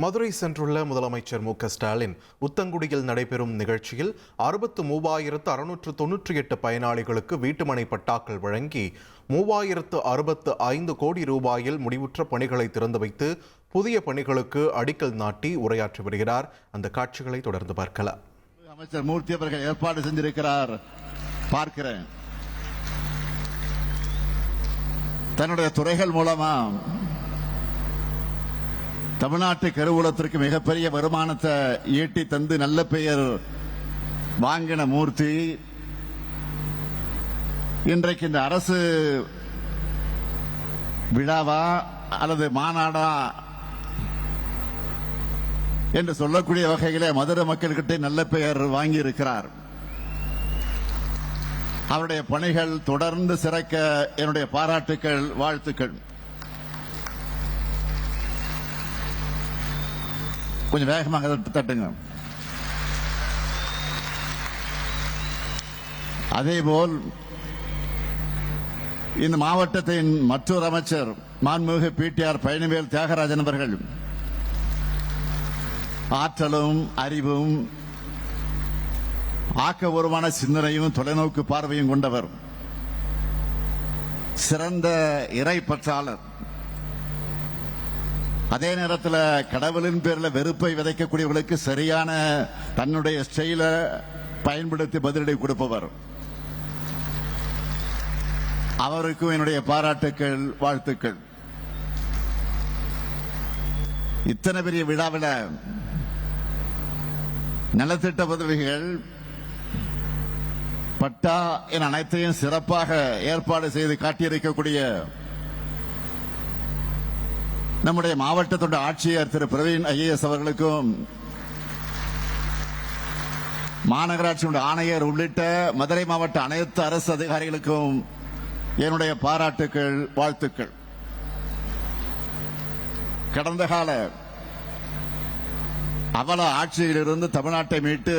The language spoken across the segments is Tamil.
மதுரை சென்றுள்ள முதலமைச்சர் மு.க.ஸ்டாலின் உத்தங்குடியில் நடைபெறும் நிகழ்ச்சியில் 63,698 பயனாளிகளுக்கு வீட்டுமனை பட்டாக்கள் வழங்கி 3,065 கோடி ரூபாயில் முடிவுற்ற பணிகளை திறந்து வைத்து புதிய பணிகளுக்கு அடிக்கல் நாட்டி உரையாற்றி வருகிறார். அந்த காட்சிகளை தொடர்ந்து பார்க்கலாம். அமைச்சர் மூர்த்தி அவர்கள் ஏற்பாடு செஞ்சிருக்கிறார். பார்க்கிறேன். தன்னுடைய துறைகள் மூலமா தமிழ்நாட்டு கருவூலத்திற்கு மிகப்பெரிய வருமானத்தை ஈட்டி தந்து நல்ல பெயர் வாங்கின மூர்த்தி இன்றைக்கு இந்த அரசு விழாவா அல்லது மாநாடா என்று சொல்லக்கூடிய வகையிலே மதுரை மக்கள்கிட்ட நல்ல பெயர் வாங்கி இருக்கிறார். அவருடைய பணிகள் தொடர்ந்து சிறக்க என்னுடைய பாராட்டுக்கள், வாழ்த்துக்கள். கொஞ்சம் வேகமாக தட்டுங்க. அதேபோல் இந்த மாவட்டத்தின் மற்றொரு அமைச்சர் மாண்புமிகு பிடிஆர் பழனிவேல் தியாகராஜன் அவர்கள் ஆற்றலும் அறிவும் ஆக்கபூர்வமான சிந்தனையும் தொலைநோக்கு பார்வையும் கொண்டவர். சிறந்த இறை பற்றாளர். அதே நேரத்தில் கடவுளின் பேரில் வெறுப்பை விதைக்கக்கூடியவர்களுக்கு சரியான தன்னுடைய ஸ்டைல பயன்படுத்தி பதிலடி கொடுப்பவர். அவருக்கும் என்னுடைய பாராட்டுக்கள், வாழ்த்துக்கள். இத்தனை பெரிய விழாவில் நலத்திட்ட உதவிகள், பட்டா என அனைத்தையும் சிறப்பாக ஏற்பாடு செய்து காட்டியிருக்கக்கூடிய நம்முடைய மாவட்டத்தோட ஆட்சியர் திரு பிரவீன் ஐஏஎஸ் அவர்களுக்கும், மாநகராட்சியுடைய ஆணையர் உள்ளிட்ட மதுரை மாவட்ட அனைத்து அரசு அதிகாரிகளுக்கும் என்னுடைய பாராட்டுக்கள், வாழ்த்துக்கள். கடந்த கால அவல ஆட்சியிலிருந்து தமிழ்நாட்டை மீட்டு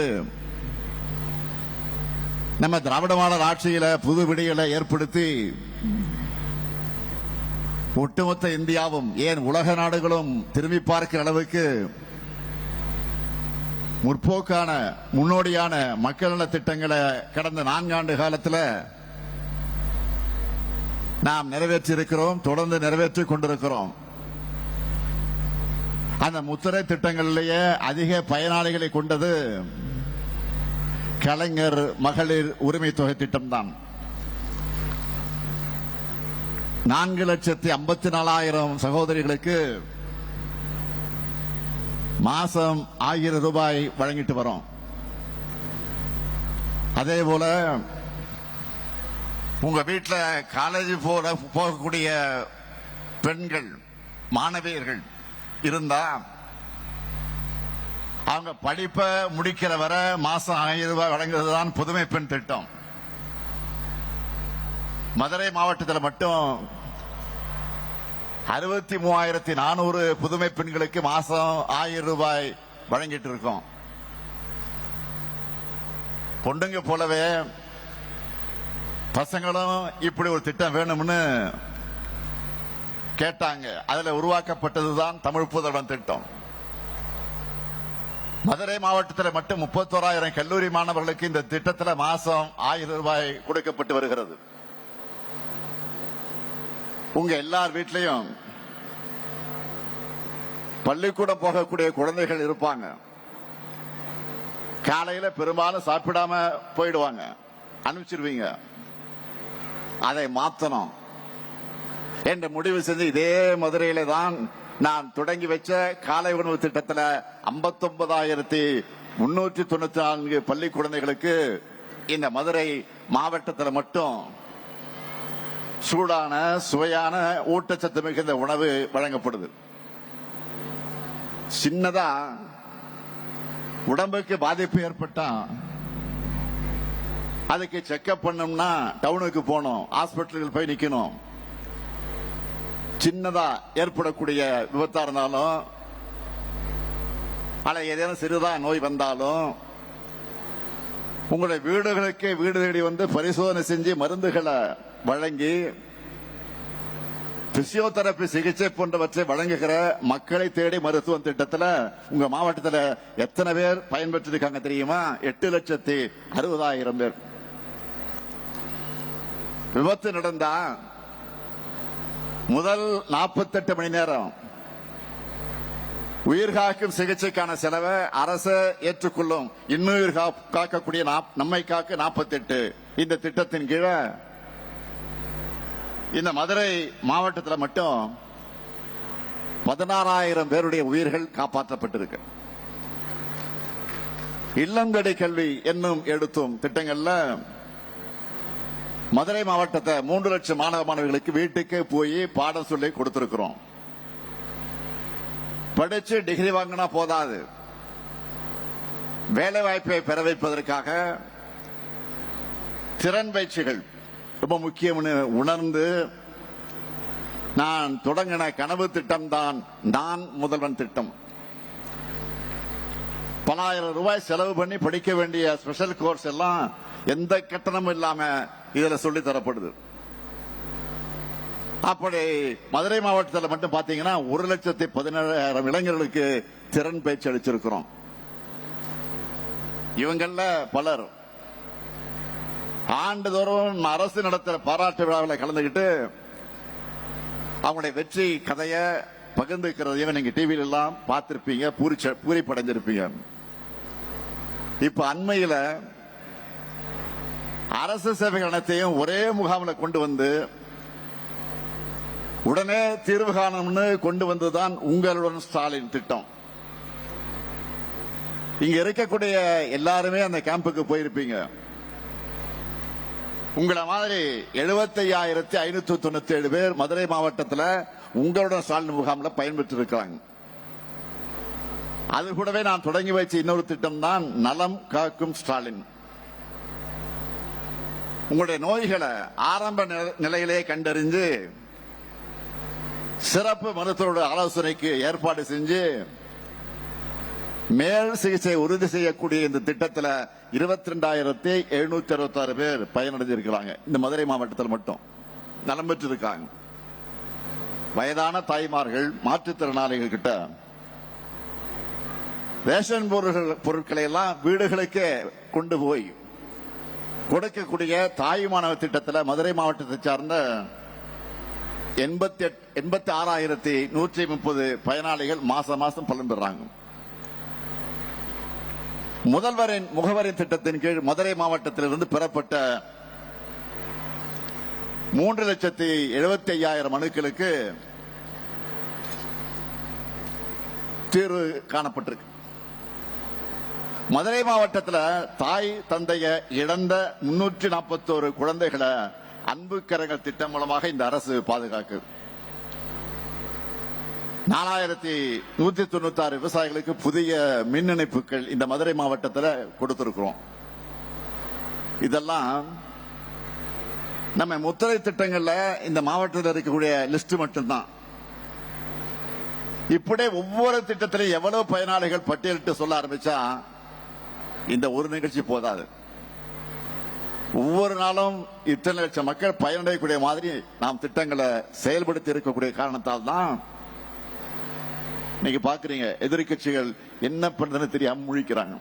நம்ம திராவிட மாடல் ஆட்சியில புது விடிகளை ஏற்படுத்தி ஒட்டுமொத்த இந்தியாவும் ஏன் உலக நாடுகளும் திரும்பி பார்க்கிற அளவுக்கு முற்போக்கான முன்னோடியான மக்கள் நல திட்டங்களை கடந்த 4 ஆண்டு காலத்தில் நாம் நிறைவேற்றி இருக்கிறோம், தொடர்ந்து நிறைவேற்றிக் கொண்டிருக்கிறோம். அந்த முத்திரை திட்டங்களிலேயே அதிக பயனாளிகளை கொண்டது கலைஞர் மகளிர் உரிமை தொகை திட்டம்தான். 4,54,000 சகோதரிகளுக்கு மாசம் 1000 ரூபாய் வழங்கிட்டு வரோம். அதே போல உங்க வீட்டில் காலேஜ் போகக்கூடிய பெண்கள், மாணவியர்கள் இருந்தா அவங்க படிப்பை முடிக்கிற வரை மாசம் 1000 ரூபாய் வழங்குறது தான் புதுமை பெண் திட்டம். மதுரை மாவட்டத்தில் மட்டும் 63,400 புதுமை பெண்களுக்கு மாசம் 1000 ரூபாய் வழங்கிட்டு இருக்கோம். பொண்ணுங்க போலவே பசங்களும் இப்படி ஒரு திட்டம் வேணும்னு கேட்டாங்க. அதுல உருவாக்கப்பட்டதுதான் தமிழ் புதல்வன் திட்டம். மதுரை மாவட்டத்தில் மட்டும் 31,000 கல்லூரி மாணவர்களுக்கு இந்த திட்டத்தில் மாசம் 1000 ரூபாய் கொடுக்கப்பட்டு வருகிறது. உங்க எல்லார் வீட்லயும் பள்ளிக்கூடம் போகக்கூடிய குழந்தைகள் இருப்பாங்க. காலையில பெரும்பாலும் சாப்பிடாம போயிடுவாங்க, அனுப்பிச்சிருவீங்க. அதை மாத்தணும் என்று முடிவு செஞ்சு இதே மதுரையில தான் நான் தொடங்கி வச்ச காலை உணவு திட்டத்தில் 59,394 பள்ளி குழந்தைகளுக்கு இந்த மதுரை மாவட்டத்தில் மட்டும் சூடான சுவையான ஊட்டச்சத்து மிகுந்த உணவு வழங்கப்படுது. சின்னதா உடம்புக்கு பாதிப்பு ஏற்பட்டா அதுக்கு செக்அப் பண்ணோம்னா டவுனுக்கு போகணும், ஹாஸ்பிட்டலுக்கு போய் நிக்கணும். சின்னதா ஏற்படக்கூடிய விபத்தா இருந்தாலும் அல்ல ஏதேனும் சிறிதா நோய் வந்தாலும் உங்களுடைய வீடுகளுக்கு வீடு தேடி வந்து பரிசோதனை செஞ்சு மருந்துகளை வழங்கி பிசியோதெரபி சிகிச்சை போன்றவற்றை வழங்குகிற மக்களை தேடி மருத்துவம் திட்டத்தில் உங்க மாவட்டத்தில் எத்தனை பேர் பயன்பெற்றிருக்காங்க தெரியுமா? 8,60,60,000 பேர். விபத்து நடந்தா முதல் 48 மணி நேரம் உயிர்காக்கும் சிகிச்சைக்கான செலவை அரசு ஏற்றுக்கொள்ளும். இன்னுயிர் காக்கக்கூடிய நம்மை காக்க 48 இந்த திட்டத்தின் கீழே இந்த மதுரை மாவட்டத்தில் மட்டும் 16,000 பேருடைய உயிர்கள் காப்பாற்றப்பட்டிருக்கு. இல்லந்தடி கல்வி என்னும் எடுத்தும் திட்டங்கள்ல மதுரை மாவட்டத்தை 3 லட்சம் மாணவ மாணவிகளுக்கு வீட்டுக்கே போய் பாடம் சொல்லி கொடுத்திருக்கிறோம். படிச்சு டிகிரி வாங்கினா போதாது, வேலை வாய்ப்பை பெற வைப்பதற்காக திறன் பயிற்சிகள் ரொம்ப முக்கியம்னு உணர்ந்து நான் தொடங்கின கனவு திட்டம் தான் நான் முதல்வன் திட்டம். பல ஆயிரம் ரூபாய் செலவு பண்ணி படிக்க வேண்டிய ஸ்பெஷல் கோர்ஸ் எல்லாம் எந்த கட்டணமும் இல்லாம இதுல சொல்லி தரப்படுது. அப்படி மதுரை மாவட்டத்தில் மட்டும் பாத்தீங்கன்னா 1,17,000 இளைஞர்களுக்கு திறன் பயிற்சி அளிச்சிருக்கிறோம். இவங்கள பலர் ஆண்டுதோறும் அரசு நடத்துற பாராட்டு விழாவில் கலந்துகிட்டு அவங்களுடைய வெற்றி கதையை பகிர்ந்துக்கிறதையும் நீங்க டிவியில எல்லாம் பார்த்திருப்பீங்க, பூரிப்படைஞ்சிருப்பீங்க. இப்ப அண்மையில அரசு சேவைகள் அனைத்தையும் ஒரே முகாமில் கொண்டு வந்து உடனே தீர்வு காணணும்னு கொண்டு வந்ததுதான் உங்களுடன் ஸ்டாலின் திட்டம். இங்க இருக்கக்கூடிய எல்லாருமே அந்த கேம்புக்கு போயிருப்பீங்க. உங்களை மாதிரி 75,597 பேர் மதுரை மாவட்டத்தில் உங்களுடன் ஸ்டாலின் முகாமில் பயன்பெற்று இருக்கிறாங்க. அது கூடவே நான் தொடங்கி வச்ச இன்னொரு திட்டம் தான் நலம் காக்கும் ஸ்டாலின். உங்களுடைய நோய்களை ஆரம்ப நிலையிலே கண்டறிஞ்சு சிறப்பு மருத்துவரோட ஆலோசனைக்கு ஏற்பாடு செஞ்சு மேல் சிகிச்சை உறுதி செய்யக்கூடிய இந்த திட்டத்தில் 22,766 பேர் பயனடைஞ்சிருக்கிறாங்க. இந்த மதுரை மாவட்டத்தில் மட்டும் நலம் பெற்று இருக்காங்க. வயதான தாய்மார்கள், மாற்றுத்திறனாளிகள் கிட்ட ரேஷன் பொருட்களை எல்லாம் வீடுகளுக்கே கொண்டு போய் கொடுக்கக்கூடிய தாய் மாணவ திட்டத்தில் மதுரை மாவட்டத்தை சார்ந்த 86,130 பயனாளிகள் மாசம் பலன் பெறாங்க. முதல்வரின் முகவரி திட்டத்தின் கீழ் மதுரை மாவட்டத்திலிருந்து பெறப்பட்ட 3,75,000 மனுக்களுக்கு தீர்வு காணப்பட்டிருக்கு. மதுரை மாவட்டத்தில் தாய் தந்தைய இழந்த 341 குழந்தைகளை அன்பு கரங்கள் திட்டம் மூலமாக இந்த அரசு பாதுகாக்குது. 4,196 விவசாயிகளுக்கு புதிய மின் இணைப்புகள் இந்த மதுரை மாவட்டத்தில் கொடுத்திருக்கிறோம். இதெல்லாம் நம்ம முத்திரை திட்டங்கள்ல இந்த மாவட்டத்தில் இருக்கக்கூடிய லிஸ்ட் மட்டும்தான். இப்படியே ஒவ்வொரு திட்டத்திலும் எவ்வளவு பயனாளிகள் பட்டியலிட்டு சொல்ல ஆரம்பிச்சா இந்த ஒரு நிகழ்ச்சி போதாது. ஒவ்வொரு நாளும் இத்தனை லட்சம் மக்கள் பயனடையக்கூடிய மாதிரி நாம் திட்டங்களை செயல்படுத்தி இருக்கக்கூடிய காரணத்தால் தான் நீங்க பாக்குறீங்க எதிர்கட்சிகள் என்ன பண்றதுன்னு தெரியாம முழிக்கிறாங்க.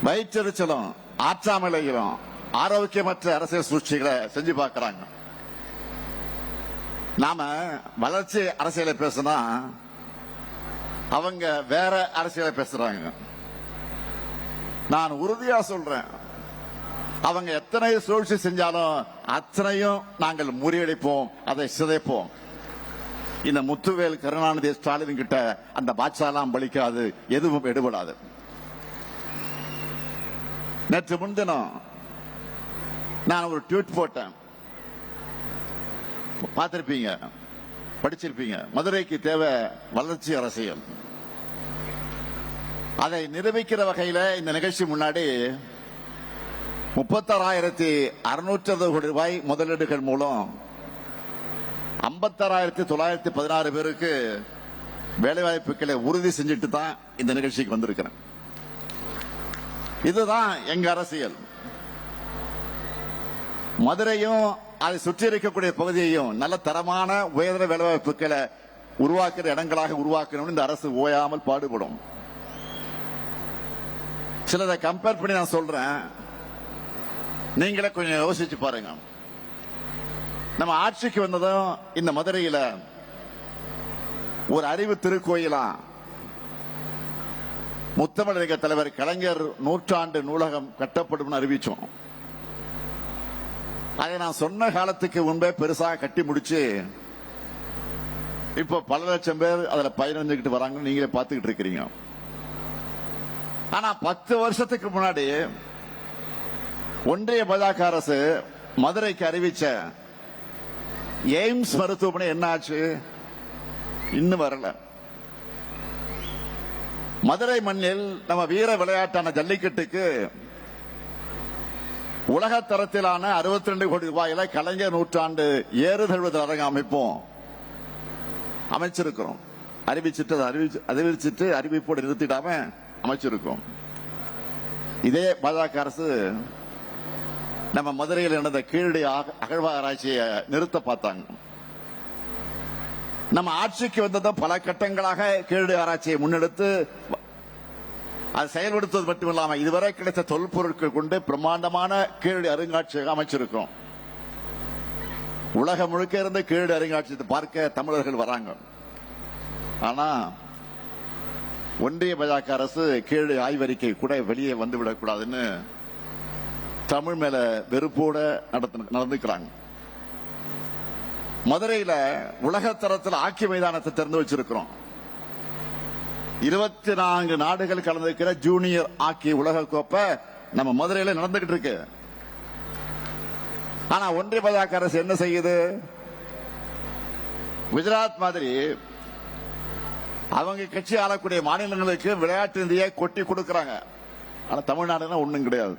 வயிற்றெரிச்சலும் ஆற்றாமலையிலும் ஆரோக்கியமற்ற அரசியல் சூழ்ச்சிகளை செஞ்சு பார்க்கிறாங்க. நாம வளர்ச்சி அரசியலை பேசினா அவங்க வேற அரசியலை பேசுறாங்க. நான் உறுதியா சொல்றேன், அவங்க எத்தனை சூழ்ச்சி செஞ்சாலும் அத்தனையும் நாங்கள் முறியடிப்போம், அதை சிதைப்போம். இந்த முத்துவேல் கருணாநிதி ஸ்டாலின் கிட்ட அந்த பாட்சாலாம் பலிக்காது, எதுவும் எடுபடாது. நேற்று முன்தினம் நான் ஒரு ட்வீட் போட்டேன், பார்த்திருப்பீங்க, படிச்சிருப்பீங்க. மதுரைக்கு தேவை வளர்ச்சி அரசியல். அதை நிரூபிக்கிற வகையில் இந்த நிகழ்ச்சி முன்னாடி 36,660 கோடி ரூபாய் முதலீடுகள் மூலம் 56,916 பேருக்கு வேலைவாய்ப்புகளை உறுதி செஞ்சுட்டு தான் இந்த நிகழ்ச்சிக்கு வந்திருக்கிறேன். இதுதான் எங்க அரசியல். மதுரையும் அதை சுற்றி இருக்கக்கூடிய பகுதியையும் நல்ல தரமான உயர்தர வேலைவாய்ப்புகளை உருவாக்குற இடங்களாக உருவாக்கணும்னு இந்த அரசு ஓயாமல் பாடுபடும். சிலதை கம்பேர் பண்ணி நான் சொல்றேன், நீங்களே கொஞ்சம் யோசிச்சு பாருங்க. நம்ம ஆட்சிக்கு வந்ததும் இந்த மதுரையில ஒரு அறிவு திருக்கோயிலா முத்தமிழக தலைவர் கலைஞர் நூற்றாண்டு நூலகம் கட்டப்படும் அறிவிச்சோம். அதை நான் சொன்ன காலத்துக்கு முன்பே பெருசாக கட்டி முடிச்சு இப்ப பல லட்சம் பேர் அதுல பயணிச்சுக்கிட்டு வராங்கன்னு நீங்களே பார்த்துக்கிட்டு இருக்கிறீங்க. ஆனா 10 வருஷத்துக்கு முன்னாடி ஒன்றிய பாஜக அரசு மதுரைக்கு அறிவிச்ச எய்ம்ஸ் மருத்துவமனை என்ன ஆச்சு? இன்னும் வரல. மதுரை மண்ணில் நம்ம வீர விளையாட்டான ஜல்லிக்கட்டுக்கு உலக தரத்திலான 62 கோடி ரூபாயில கலைஞர் நூற்றாண்டு ஏறுதழுவது அரங்க அமைப்போம் அமைச்சிருக்கிறோம். அறிவிச்சிட்டு அறிவிப்போடு நிறுத்திடாம அமைச்சிருக்கோம். இதே பாஜக அரசு நம்ம மதுரையில் நடந்த கீழடி அகழ்வாராய்ச்சியை நிறுத்த பார்த்தாங்க. நம்ம ஆட்சிக்கு வந்ததும் பல கட்டங்களாக கீழடி ஆராய்ச்சியை முன்னெடுத்து அதை செயல்படுத்துவது மட்டுமில்லாம இதுவரை கிடைத்த தொல்பொருட்கள் கொண்டு பிரம்மாண்டமான கீழடி அருங்காட்சியகம் அமைச்சிருக்கோம். உலகம் முழுக்க இருந்து கீழடி அருங்காட்சியத்தை பார்க்க தமிழர்கள் வராங்க. ஆனா ஒன்றிய பாஜக அரசு கீழடி ஆய்வறிக்கை கூட வெளியே வந்துவிடக் கூடாதுன்னு தமிழ் மேல வெறுப்போட நடந்துக்கிறாங்க. மதுரையில உலக தரத்தில் ஆக்கி மைதானத்தை திறந்து வச்சிருக்கிறோம். 24 நாடுகள் கலந்துக்கிற ஜூனியர் ஆக்கி உலக கோப்பை நம்ம மதுரையில நடந்துகிட்டு இருக்கு. ஆனா ஒன்றிய பாஜக அரசு என்ன செய்யுது? குஜராத் மாதிரி அவங்க கட்சி ஆளக்கூடிய மாநிலங்களுக்கு விளையாட்டு நிதியை கொட்டி கொடுக்கறாங்க. ஆனா தமிழ்நாடுனா ஒண்ணும் கிடையாது.